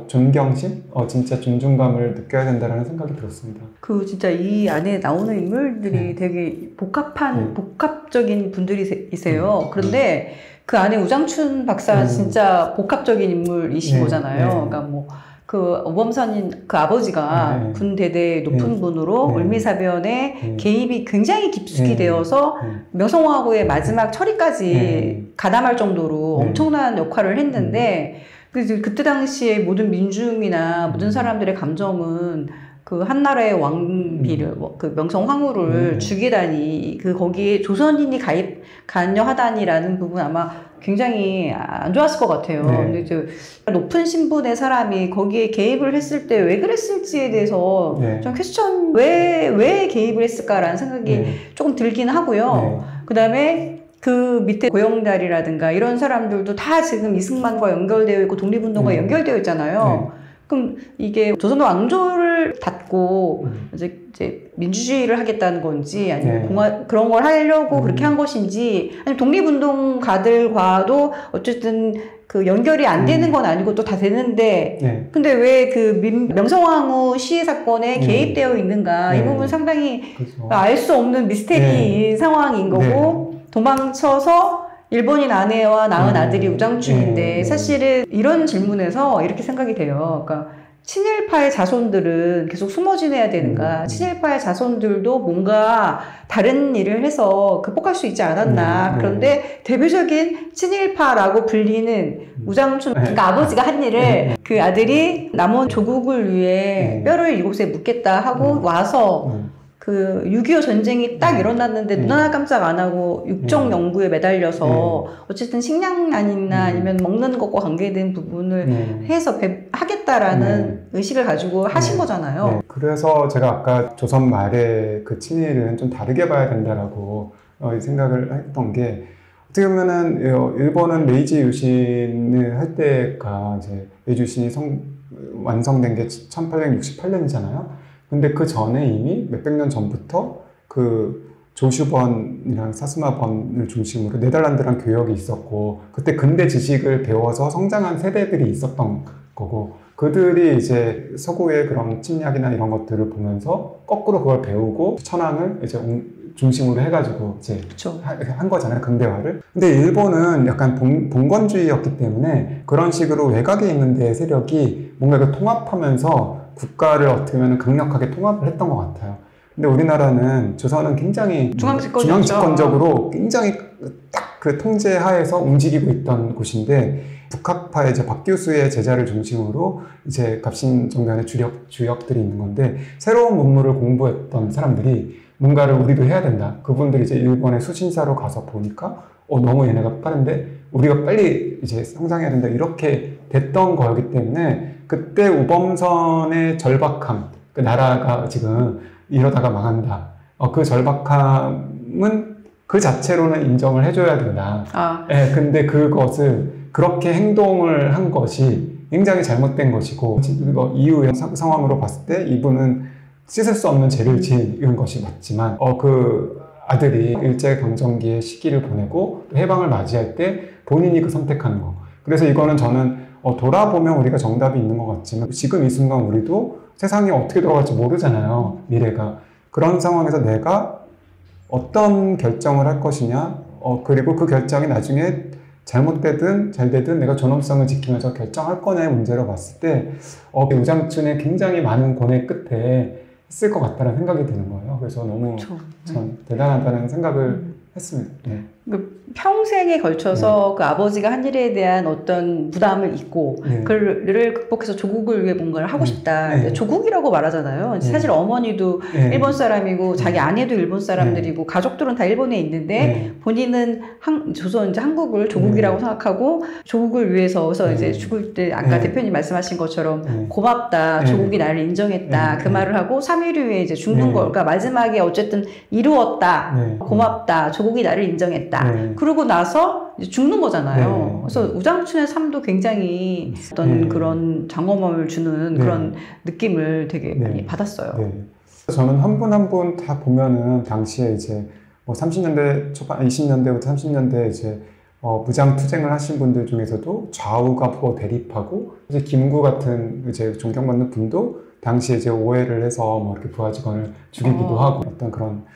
[SPEAKER 2] 존경심, 진짜 존중감을 느껴야 된다는 생각이 들었습니다.
[SPEAKER 1] 그 진짜 이 안에 나오는 인물들이 되게 복합적인 분들이세요. 그런데 그 안에 우장춘 박사 진짜 복합적인 인물이신 거잖아요. 그러니까 뭐 그 오범선인 그 아버지가 군 대대 높은 분으로 을미사변에 개입이 굉장히 깊숙이 되어서 명성황후의 마지막 처리까지 가담할 정도로 엄청난 역할을 했는데 그때 당시에 모든 민중이나 모든 사람들의 감정은 그 한나라의 왕비를 그 명성황후를 죽이다니 그 거기에 조선인이 관여하다니라는 부분 아마 굉장히 안 좋았을 것 같아요. 근데 이제 높은 신분의 사람이 거기에 개입을 했을 때 왜 그랬을지에 대해서 좀 퀘스천 왜 개입을 했을까라는 생각이 조금 들긴 하고요. 그 다음에 그 밑에 고영달이라든가 이런 사람들도 다 지금 이승만과 연결되어 있고 독립운동과 연결되어 있잖아요. 그럼 이게 조선의 왕조를 닫고 이제 민주주의를 하겠다는 건지 아니면 그런 걸 하려고 그렇게 한 것인지 아니면 독립운동가들과도 어쨌든 그 연결이 안 되는 건 아니고 또 다 되는데 근데 왜 그 명성황후 시해 사건에 개입되어 있는가 이 부분 상당히 알 수 없는 미스테리 상황인 거고 도망쳐서 일본인 아내와 낳은 아들이 우장춘인데 사실은 이런 질문에서 이렇게 생각이 돼요. 그러니까 친일파의 자손들은 계속 숨어 지내야 되는가? 친일파의 자손들도 뭔가 다른 일을 해서 극복할 수 있지 않았나? 그런데 대표적인 친일파라고 불리는 우장춘, 그러니까 아버지가 한 일을 그 아들이 남원 조국을 위해 뼈를 7세 묻겠다 하고 와서 그 6.25 전쟁이 딱 일어났는데 눈 하나 깜짝 안 하고 육정 연구에 매달려서 어쨌든 식량난이나 아니면 먹는 것과 관계된 부분을 해서 하겠다라는 의식을 가지고 하신 거잖아요.
[SPEAKER 2] 그래서 제가 아까 조선 말의 그 친일은 좀 다르게 봐야 된다라고 생각을 했던 게 어떻게 보면은 일본은 메이지 유신을 할 때가 이제 메이지 유신이 완성된 게 1868년이잖아요. 근데 그 전에 이미 몇백 년 전부터 그 조슈번이랑 사스마번을 중심으로 네덜란드랑 교역이 있었고 그때 근대 지식을 배워서 성장한 세대들이 있었던 거고 그들이 이제 서구의 그런 침략이나 이런 것들을 보면서 거꾸로 그걸 배우고 천황을 이제 중심으로 해가지고 이제 한 거잖아요, 근대화를. 근데 일본은 약간 봉건주의였기 때문에 그런 식으로 외곽에 있는 데 세력이 뭔가 이걸 통합하면서 국가를 어떻게 보면 강력하게 통합을 했던 것 같아요. 근데 우리나라는 조선은 굉장히 중앙집권적으로 굉장히 딱 그 통제 하에서 움직이고 있던 곳인데 북학파의 이제 박규수의 제자를 중심으로 이제 갑신정변의 주역들이 있는 건데 새로운 문물을 공부했던 사람들이 뭔가를 우리도 해야 된다. 그분들이 이제 일본의 수신사로 가서 보니까 너무 얘네가 빠른데 우리가 빨리 이제 성장해야 된다. 이렇게 됐던 거였기 때문에 그때 우범선의 절박함, 그 나라가 지금 이러다가 망한다. 그 절박함은 그 자체로는 인정을 해줘야 된다. 네, 근데 그것을 그렇게 행동을 한 것이 굉장히 잘못된 것이고 이후의 상황으로 봤을 때 이분은 씻을 수 없는 죄를 지은 것이 맞지만 그 아들이 일제강점기의 시기를 보내고 해방을 맞이할 때 본인이 그 선택하는 거. 그래서 이거는 저는 돌아보면 우리가 정답이 있는 것 같지만 지금 이 순간 우리도 세상이 어떻게 돌아갈지 모르잖아요. 미래가. 그런 상황에서 내가 어떤 결정을 할 것이냐 그리고 그 결정이 나중에 잘못되든 잘되든 내가 존엄성을 지키면서 결정할 거냐의 문제로 봤을 때 우장춘의 굉장히 많은 고뇌 끝에 했을 것 같다는 생각이 드는 거예요. 그래서 너무 전 대단하다는 생각을 했습니다. 네.
[SPEAKER 1] 평생에 걸쳐서 그 아버지가 한 일에 대한 어떤 부담을 잊고 그를 극복해서 조국을 위해 뭔가를 하고 싶다. 조국이라고 말하잖아요. 사실 어머니도 일본 사람이고 자기 아내도 일본 사람들이고 가족들은 다 일본에 있는데 본인은 조선 이제 한국을 조국이라고 생각하고 조국을 위해서 이제 죽을 때 아까 대표님 말씀하신 것처럼 고맙다. 조국이 나를 인정했다. 그 말을 하고 3.1 이제 죽는 걸 그러니까 마지막에 어쨌든 이루었다. 고맙다. 조국이 나를 인정했다. 그러고 나서 이제 죽는 거잖아요. 그래서 우장춘의 삶도 굉장히 어떤 그런 장엄함을 주는 그런 느낌을 되게 많이 받았어요.
[SPEAKER 2] 저는 한 분 한 분 다 보면은 당시에 이제 뭐 30년대 초반, 20년대부터 30년대 이제 무장 투쟁을 하신 분들 중에서도 좌우가 뭐 대립하고 이제 김구 같은 이제 존경받는 분도 당시에 이제 오해를 해서 뭐 이렇게 부하 직원을 죽이기도 하고 어떤 그런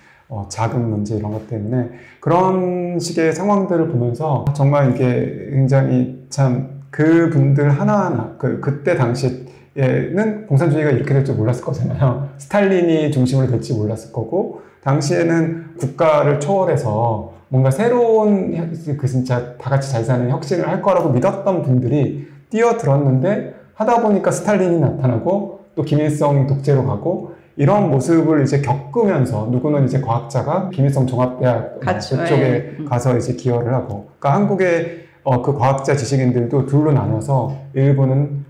[SPEAKER 2] 자금 문제 이런 것 때문에 그런 식의 상황들을 보면서 정말 이게 굉장히 참 그분들 하나하나 그때 당시에는 공산주의가 이렇게 될 줄 몰랐을 거잖아요. 스탈린이 중심으로 될지 몰랐을 거고 당시에는 국가를 초월해서 뭔가 새로운 그 진짜 다 같이 잘 사는 혁신을 할 거라고 믿었던 분들이 뛰어들었는데 하다 보니까 스탈린이 나타나고 또 김일성 독재로 가고 이런 모습을 이제 겪으면서 누구는 이제 과학자가 김일성 종합대학 그쪽에 가서 이제 기여를 하고 그러니까 한국의 그 과학자 지식인들도 둘로 나눠서 일부는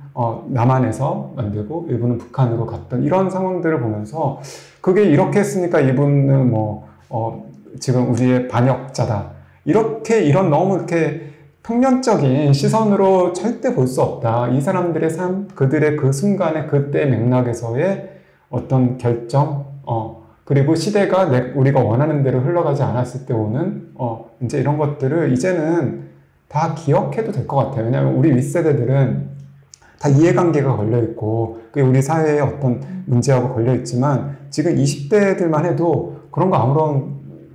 [SPEAKER 2] 남한에서 만들고 일부는 북한으로 갔던 이런 상황들을 보면서 그게 이렇게 했으니까 이분은 지금 우리의 반역자다 이런 너무 이렇게 평면적인 시선으로 절대 볼 수 없다. 이 사람들의 삶, 그들의 그 순간의 그때 맥락에서의 어떤 결정, 그리고 시대가 우리가 원하는 대로 흘러가지 않았을 때 오는, 이제 이런 것들을 이제는 다 기억해도 될 것 같아요. 왜냐하면 우리 윗세대들은 다 이해관계가 걸려있고, 그게 우리 사회의 어떤 문제하고 걸려있지만, 지금 20대들만 해도 그런 거 아무런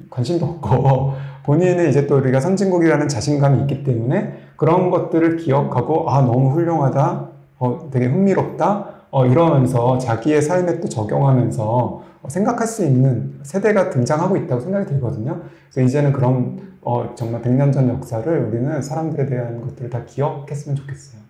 [SPEAKER 2] 관심도 없고, 본인은 이제 또 우리가 선진국이라는 자신감이 있기 때문에 그런 것들을 기억하고, 너무 훌륭하다, 되게 흥미롭다, 이러면서 자기의 삶에 또 적용하면서 생각할 수 있는 세대가 등장하고 있다고 생각이 들거든요. 그래서 이제는 그런 정말 100년 전 역사를 우리는 사람들에 대한 것들을 다 기억했으면 좋겠어요.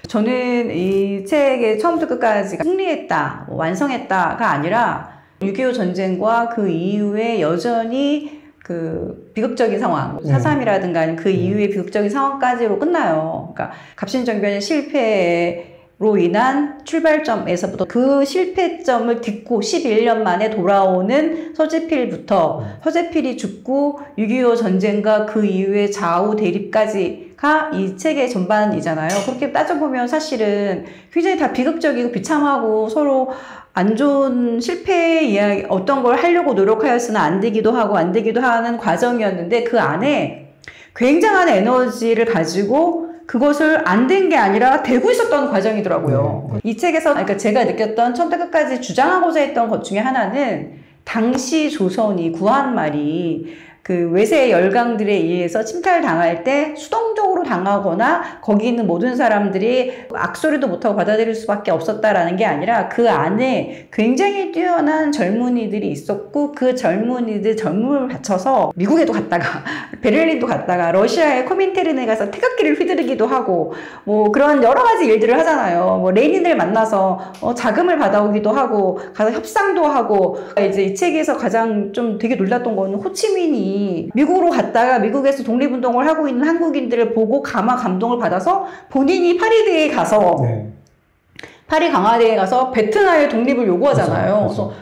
[SPEAKER 1] 저는 이 책의 처음부터 끝까지 승리했다, 완성했다가 아니라 6.25 전쟁과 그 이후에 여전히 그 비극적인 상황, 4.3이라든가 그 이후의 비극적인 상황까지로 끝나요. 그러니까 갑신정변의 실패로 인한 출발점에서부터 그 실패점을 딛고 11년 만에 돌아오는 서재필부터 서재필이 죽고 6.25 전쟁과 그 이후의 좌우 대립까지가 이 책의 전반이잖아요. 그렇게 따져보면 사실은 굉장히 다 비극적이고 비참하고 서로 안 좋은 실패 이야기, 어떤 걸 하려고 노력하였으나 안 되기도 하고 안 되기도 하는 과정이었는데 그 안에 굉장한 에너지를 가지고 그것을 안 된 게 아니라 되고 있었던 과정이더라고요. 이 책에서 그러니까 제가 느꼈던 처음부터 끝까지 주장하고자 했던 것 중에 하나는 당시 조선이 구한 말이 그 외세 열강들에 의해서 침탈당할 때 수동적으로 당하거나 거기 있는 모든 사람들이 악소리도 못하고 받아들일 수밖에 없었다라는 게 아니라 그 안에 굉장히 뛰어난 젊은이들이 있었고 그 젊은이들 젊음을 바쳐서 미국에도 갔다가 베를린도 갔다가 러시아의 코민테른에 가서 태극기를 휘두르기도 하고 뭐 그런 여러 가지 일들을 하잖아요. 뭐 레닌을 만나서 자금을 받아오기도 하고 가서 협상도 하고 이제 이 책에서 가장 좀 되게 놀랐던 거는 호치민이 미국으로 갔다가 미국에서 독립운동을 하고 있는 한국인들을 보고 가마 감동을 받아서 본인이 파리대에 가서 파리 강화대에 가서 베트남의 독립을 요구하잖아요. 그래서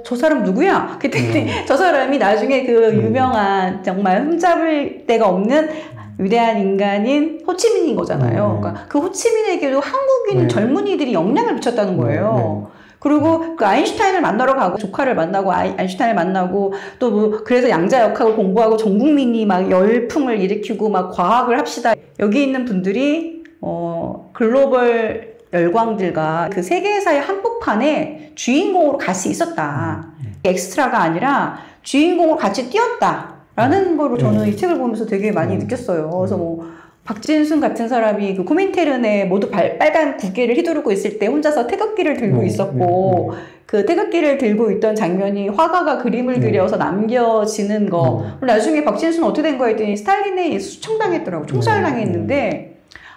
[SPEAKER 1] 저 사람 누구야? 그랬더니 저 사람이 나중에 그 유명한 정말 흠잡을 데가 없는 위대한 인간인 호치민인 거잖아요. 그러니까 그 호치민에게도 한국인 젊은이들이 영향을 미쳤다는 거예요. 그리고 그 아인슈타인을 만나러 가고 조카를 만나고 아인슈타인을 만나고 또 뭐 그래서 양자역학을 공부하고 전 국민이 막 열풍을 일으키고 막 과학을 합시다. 여기 있는 분들이 글로벌 열광들과 그 세계사의 한복판에 주인공으로 같이 있었다. 엑스트라가 아니라 주인공으로 같이 뛰었다라는 거를 저는 이 책을 보면서 되게 많이 느꼈어요. 그래서 뭐 박진순 같은 사람이 그 코민테른에 모두 빨간 국기를 휘두르고 있을 때 혼자서 태극기를 들고 있었고 그 태극기를 들고 있던 장면이 화가가 그림을 그려서 남겨지는 거. 나중에 박진순은 어떻게 된 거야 했더니 스탈린에 수청당했더라고. 총살당했는데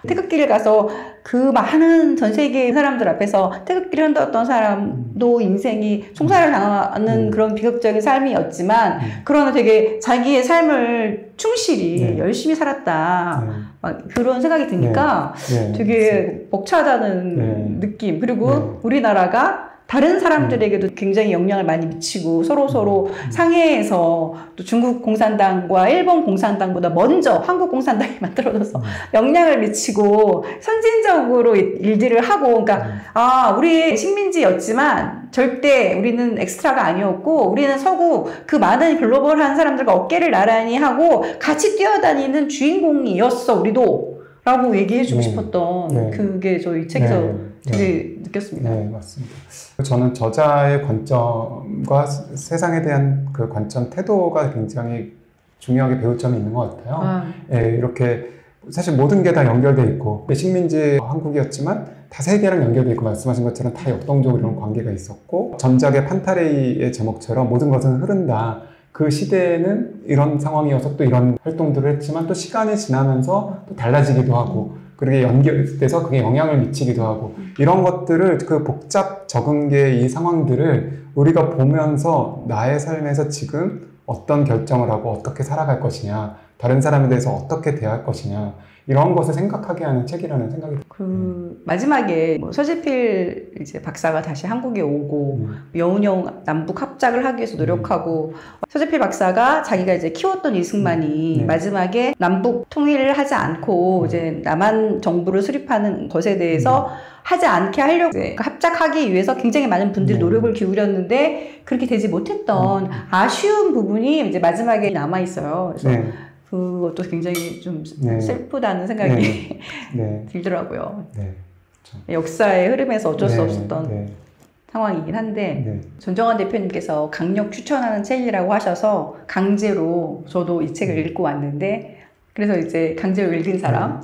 [SPEAKER 1] 태극기를 가서 그 많은 전 세계 사람들 앞에서 태극기를 흔들었던 사람도 인생이 총살을 당하는 그런 비극적인 삶이었지만 그러나 되게 자기의 삶을 충실히 열심히 살았다. 막 그런 생각이 드니까 되게 벅차다는 느낌. 그리고 우리나라가 다른 사람들에게도 굉장히 영향을 많이 미치고 서로 상해해서 또 중국 공산당과 일본 공산당보다 먼저 한국 공산당이 만들어져서 영향을 미치고 선진적으로 일들을 하고 그러니까 우리 식민지였지만 절대 우리는 엑스트라가 아니었고 우리는 서구 그 많은 글로벌한 사람들과 어깨를 나란히 하고 같이 뛰어다니는 주인공이었어 우리도 라고 얘기해주고 싶었던 그게 저 이 책에서 되게 느꼈습니다.
[SPEAKER 2] 네, 맞습니다. 저는 저자의 관점과 세상에 대한 그 관점, 태도가 굉장히 중요하게 배울 점이 있는 것 같아요. 이렇게 사실 모든 게 다 연결돼 있고 식민지 한국이었지만 다 세계랑 연결돼 있고 말씀하신 것처럼 다 역동적으로 이런 관계가 있었고 전작의 판타레이의 제목처럼 모든 것은 흐른다. 그 시대에는 이런 상황이어서 또 이런 활동들을 했지만 또 시간이 지나면서 또 달라지기도 하고 그게 연결돼서 그게 영향을 미치기도 하고 이런 것들을 그 복잡 적은 이 상황들을 우리가 보면서 나의 삶에서 지금 어떤 결정을 하고 어떻게 살아갈 것이냐 다른 사람에 대해서 어떻게 대할 것이냐 이런 것을 생각하게 하는 책이라는 생각이
[SPEAKER 1] 그 마지막에 뭐 서재필 이제 박사가 다시 한국에 오고 여운형 남북 합작을 하기 위해서 노력하고 서재필 박사가 자기가 이제 키웠던 이승만이 마지막에 남북 통일을 하지 않고 이제 남한 정부를 수립하는 것에 대해서 하지 않게 하려고 합작하기 위해서 굉장히 많은 분들이 노력을 기울였는데 그렇게 되지 못했던 아쉬운 부분이 이제 마지막에 남아 있어요. 그래서 그것도 굉장히 좀 슬프다는 생각이 들더라고요. 역사의 흐름에서 어쩔 수 없었던 상황이긴 한데 전정환 대표님께서 강력 추천하는 책이라고 하셔서 강제로 저도 이 책을 읽고 왔는데 그래서 이제 강제로 읽은 사람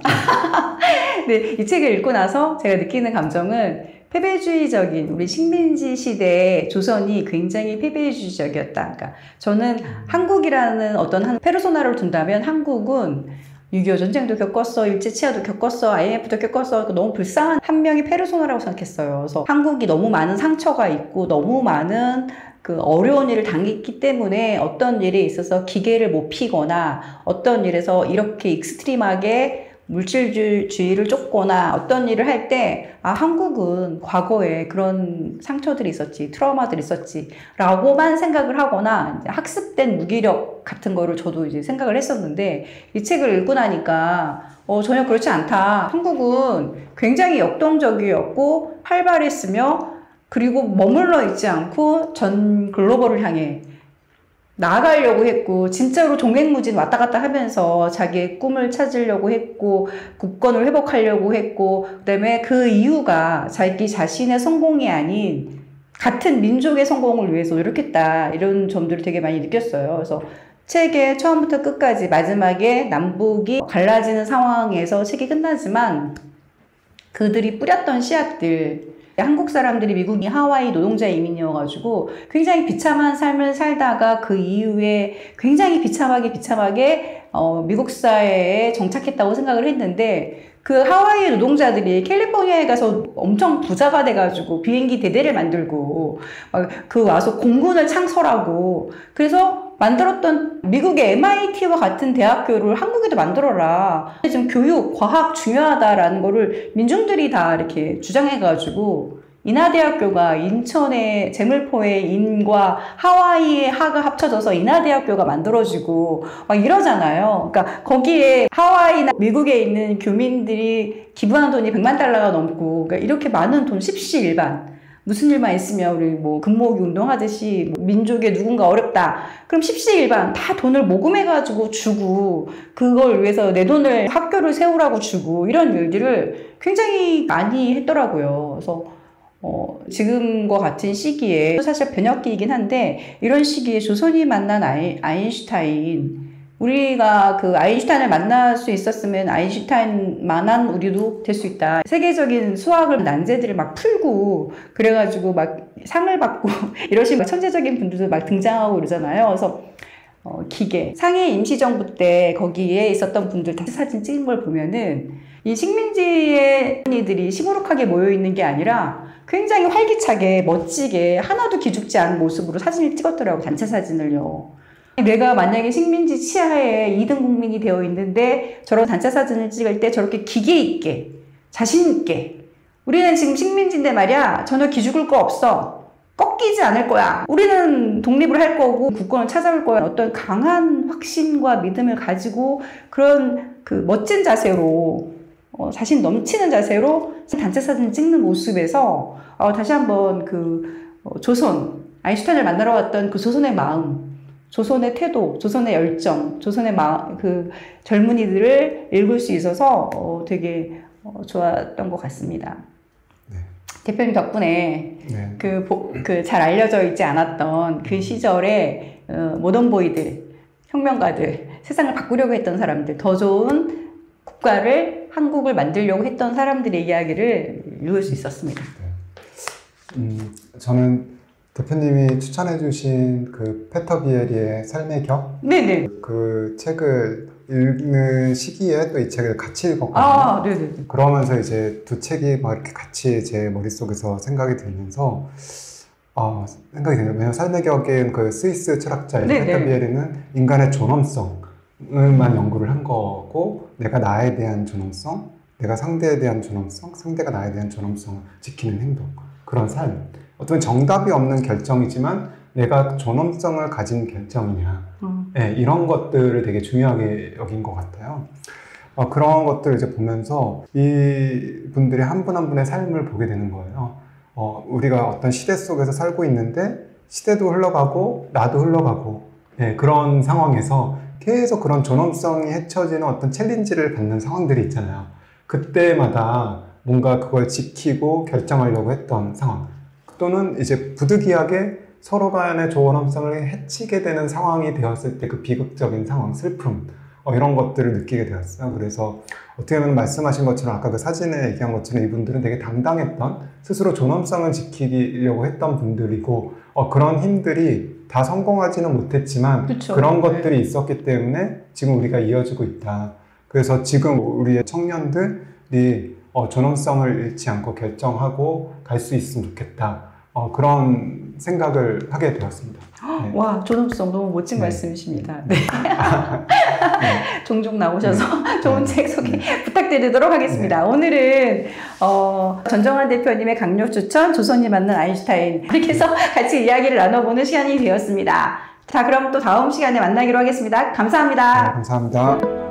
[SPEAKER 1] 근데 이 책을 읽고 나서 제가 느끼는 감정은 패배주의적인 우리 식민지 시대의 조선이 굉장히 패배주의적이었다. 그러니까 저는 한국이라는 어떤 한 페르소나를 둔다면 한국은 6.25 전쟁도 겪었어, 일제치하도 겪었어, IMF도 겪었어. 너무 불쌍한 한 명의 페르소나라고 생각했어요. 그래서 한국이 너무 많은 상처가 있고 너무 많은 그 어려운 일을 당했기 때문에 어떤 일에 있어서 기계를 못 피거나 어떤 일에서 이렇게 익스트림하게 물질주의를 쫓거나 어떤 일을 할 때 한국은 과거에 그런 상처들이 있었지 트라우마들이 있었지 라고만 생각을 하거나 이제 학습된 무기력 같은 거를 저도 이제 생각을 했었는데 이 책을 읽고 나니까 전혀 그렇지 않다. 한국은 굉장히 역동적이었고 활발했으며 그리고 머물러 있지 않고 전 글로벌을 향해 나아가려고 했고 진짜로 종횡무진 왔다 갔다 하면서 자기의 꿈을 찾으려고 했고 국권을 회복하려고 했고 그다음에 그 이유가 자기 자신의 성공이 아닌 같은 민족의 성공을 위해서 노력했다 이런 점들을 되게 많이 느꼈어요. 그래서 책의 처음부터 끝까지 마지막에 남북이 갈라지는 상황에서 책이 끝나지만 그들이 뿌렸던 씨앗들 한국 사람들이 미국이 하와이 노동자 이민이어가지고 굉장히 비참한 삶을 살다가 그 이후에 굉장히 비참하게 미국 사회에 정착했다고 생각을 했는데 그 하와이 노동자들이 캘리포니아에 가서 엄청 부자가 돼가지고 비행기 대대를 만들고 그 와서 공군을 창설하고 그래서 만들었던 미국의 MIT와 같은 대학교를 한국에도 만들어라. 지금 교육, 과학 중요하다라는 거를 민중들이 다 이렇게 주장해가지고 인하대학교가 인천의 제물포의 인과 하와이의 하가 합쳐져서 인하대학교가 만들어지고 막 이러잖아요. 그러니까 거기에 하와이나 미국에 있는 교민들이 기부한 돈이 100만 달러가 넘고 그러니까 이렇게 많은 돈 십시일반. 무슨 일만 있으면 우리 뭐 금모으기 운동하듯이 민족에 누군가 어렵다. 그럼 십시일반 다 돈을 모금해가지고 주고 그걸 위해서 내 돈을 학교를 세우라고 주고 이런 일들을 굉장히 많이 했더라고요. 그래서 지금과 같은 시기에 사실 변혁기이긴 한데 이런 시기에 조선이 만난 아인슈타인 우리가 그 아인슈타인을 만날 수 있었으면 아인슈타인만한 우리도 될 수 있다. 세계적인 수학을 난제들을 막 풀고 그래가지고 막 상을 받고 이러신 천재적인 분들도 막 등장하고 그러잖아요. 그래서 기계 상해 임시정부 때 거기에 있었던 분들 단체 사진 찍은 걸 보면은 이 식민지의 이들이 시무룩하게 모여 있는 게 아니라 굉장히 활기차게 멋지게 하나도 기죽지 않은 모습으로 사진을 찍었더라고 단체 사진을요. 내가 만약에 식민지 치하에 2등 국민이 되어 있는데 저런 단체 사진을 찍을 때 저렇게 기계 있게 자신 있게 우리는 지금 식민지인데 말이야 전혀 기죽을 거 없어 꺾이지 않을 거야 우리는 독립을 할 거고 국권을 찾아올 거야 어떤 강한 확신과 믿음을 가지고 그런 그 멋진 자세로 자신 넘치는 자세로 단체 사진을 찍는 모습에서 다시 한번 조선 아인슈타인을 만나러 갔던 그 조선의 마음 조선의 태도, 조선의 열정, 조선의 그 젊은이들을 읽을 수 있어서 되게 좋았던 것 같습니다. 네. 대표님 덕분에 네. 잘 알려져 있지 않았던 그 시절에 모던보이들, 혁명가들, 세상을 바꾸려고 했던 사람들, 더 좋은 국가를, 한국을 만들려고 했던 사람들의 이야기를 읽을 수 있었습니다.
[SPEAKER 2] 네. 저는 대표님이 추천해주신 그 페터 비에리의 삶의 격? 네네. 그 책을 읽는 시기에 또 이 책을 같이 읽었거든요. 네네. 그러면서 이제 두 책이 막 이렇게 같이 제 머릿속에서 생각이 들면서, 생각이 드네요. 왜냐면 삶의 격인 그 스위스 철학자인 페터 비에리는 인간의 존엄성을만 연구를 한 거고, 내가 나에 대한 존엄성, 내가 상대에 대한 존엄성, 상대가 나에 대한 존엄성을 지키는 행동. 그런 삶. 어떤 정답이 없는 결정이지만 내가 존엄성을 가진 결정이냐 네, 이런 것들을 되게 중요하게 여긴 것 같아요. 그런 것들을 이제 보면서 이 분들이 한 분 한 분의 삶을 보게 되는 거예요. 우리가 어떤 시대 속에서 살고 있는데 시대도 흘러가고 나도 흘러가고 네, 그런 상황에서 계속 그런 존엄성이 헤쳐지는 어떤 챌린지를 받는 상황들이 있잖아요. 그때마다 뭔가 그걸 지키고 결정하려고 했던 상황 또는 이제 부득이하게 서로 간의 존엄성을 해치게 되는 상황이 되었을 때 그 비극적인 상황, 슬픔 이런 것들을 느끼게 되었어요. 그래서 어떻게 보면 말씀하신 것처럼 아까 그 사진에 얘기한 것처럼 이분들은 되게 당당했던 스스로 존엄성을 지키려고 했던 분들이고 그런 힘들이 다 성공하지는 못했지만 그쵸. 그런 것들이 있었기 때문에 지금 우리가 이어지고 있다. 그래서 지금 우리의 청년들이 존엄성을 잃지 않고 결정하고 갈 수 있으면 좋겠다. 그런 생각을 하게 되었습니다. 네.
[SPEAKER 1] 와, 존엄성 너무 멋진 말씀이십니다. 네. 종종 나오셔서 좋은 책 소개 부탁드리도록 하겠습니다. 오늘은 전정환 대표님의 강력 추천, 조선이 만난 아인슈타인 이렇게 해서 같이 이야기를 나눠보는 시간이 되었습니다. 자, 그럼 또 다음 시간에 만나기로 하겠습니다. 감사합니다.
[SPEAKER 2] 네, 감사합니다.